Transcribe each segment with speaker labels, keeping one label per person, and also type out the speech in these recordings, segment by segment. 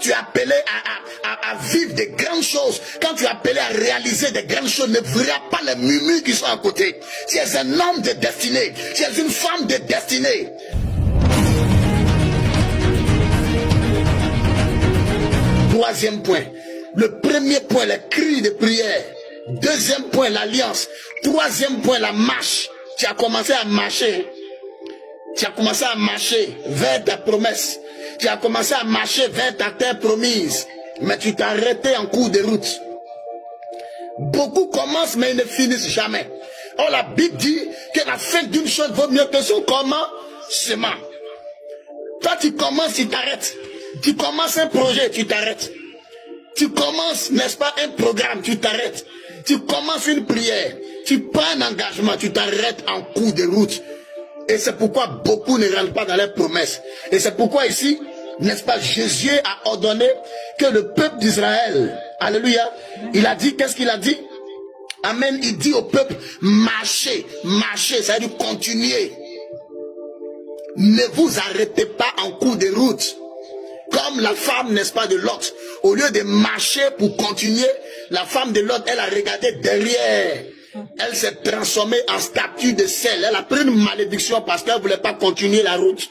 Speaker 1: tu es appelé à vivre des grandes choses, quand tu es appelé à réaliser des grandes choses, ne verras pas les murmures qui sont à côté. Tu es un homme de destinée, tu es une femme de destinée. Troisième point. Le premier point, les cris de prière. Deuxième point, l'alliance. Troisième point, la marche. Tu as commencé à marcher. Tu as commencé à marcher vers ta promesse. Tu as commencé à marcher vers ta terre promise. Mais tu t'es arrêté en cours de route. Beaucoup commencent mais ils ne finissent jamais. Or la Bible dit que la fin d'une chose vaut mieux que son commencement. Toi tu commences, tu t'arrêtes. Tu commences un projet, tu t'arrêtes. Tu commences, n'est-ce pas, un programme, tu t'arrêtes. Tu commences une prière, tu prends un engagement, tu t'arrêtes en cours de route. Et c'est pourquoi beaucoup ne rentrent pas dans leurs promesses. Et c'est pourquoi ici, n'est-ce pas, Jésus a ordonné que le peuple d'Israël, alléluia, il a dit, qu'est-ce qu'il a dit? Amen, il dit au peuple, marchez, marchez, ça veut dire continuer. Ne vous arrêtez pas en cours de route. Comme la femme, n'est-ce pas, de Lot. Au lieu de marcher pour continuer, la femme de Lot, elle a regardé derrière. Elle s'est transformée en statue de sel. Elle a pris une malédiction parce qu'elle ne voulait pas continuer la route.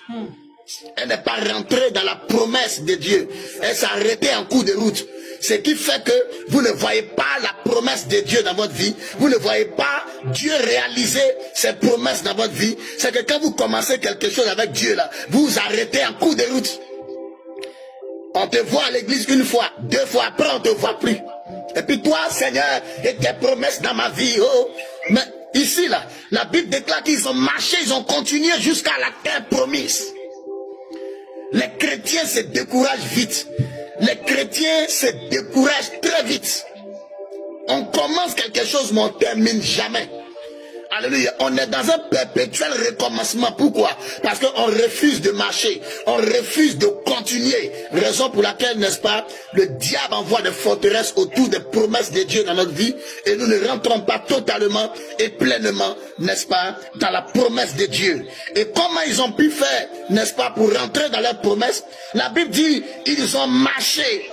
Speaker 1: Elle n'est pas rentrée dans la promesse de Dieu. Elle s'est arrêtée en cours de route. Ce qui fait que vous ne voyez pas la promesse de Dieu dans votre vie. Vous ne voyez pas Dieu réaliser ses promesses dans votre vie. C'est que quand vous commencez quelque chose avec Dieu, là, vous vous arrêtez en cours de route. On te voit à l'église une fois, deux fois, après on ne te voit plus. Et puis toi, Seigneur, et tes promesses dans ma vie, oh. Mais ici, là, la Bible déclare qu'ils ont marché, ils ont continué jusqu'à la terre promise. Les chrétiens se découragent vite. Les chrétiens se découragent très vite. On commence quelque chose, mais on ne termine jamais. Alléluia. On est dans un perpétuel recommencement. Pourquoi? Parce qu'on refuse de marcher. On refuse de continuer. Raison pour laquelle, n'est-ce pas, le diable envoie des forteresses autour des promesses de Dieu dans notre vie. Et nous ne rentrons pas totalement et pleinement, n'est-ce pas, dans la promesse de Dieu. Et comment ils ont pu faire, n'est-ce pas, pour rentrer dans leurs promesses? La Bible dit, ils ont marché.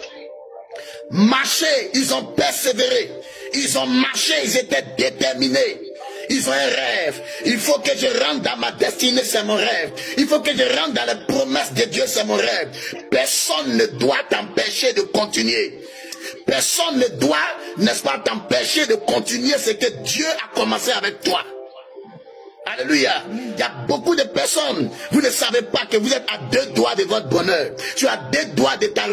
Speaker 1: Marché, ils ont persévéré. Ils ont marché, ils étaient déterminés. Ils ont un rêve. Il faut que je rentre dans ma destinée, c'est mon rêve. Il faut que je rentre dans les promesses de Dieu, c'est mon rêve. Personne ne doit t'empêcher de continuer. Personne ne doit, n'est-ce pas, t'empêcher de continuer ce que Dieu a commencé avec toi. Alléluia. Il y a beaucoup de personnes, vous ne savez pas que vous êtes à 2 doigts de votre bonheur. Tu as 2 doigts de ta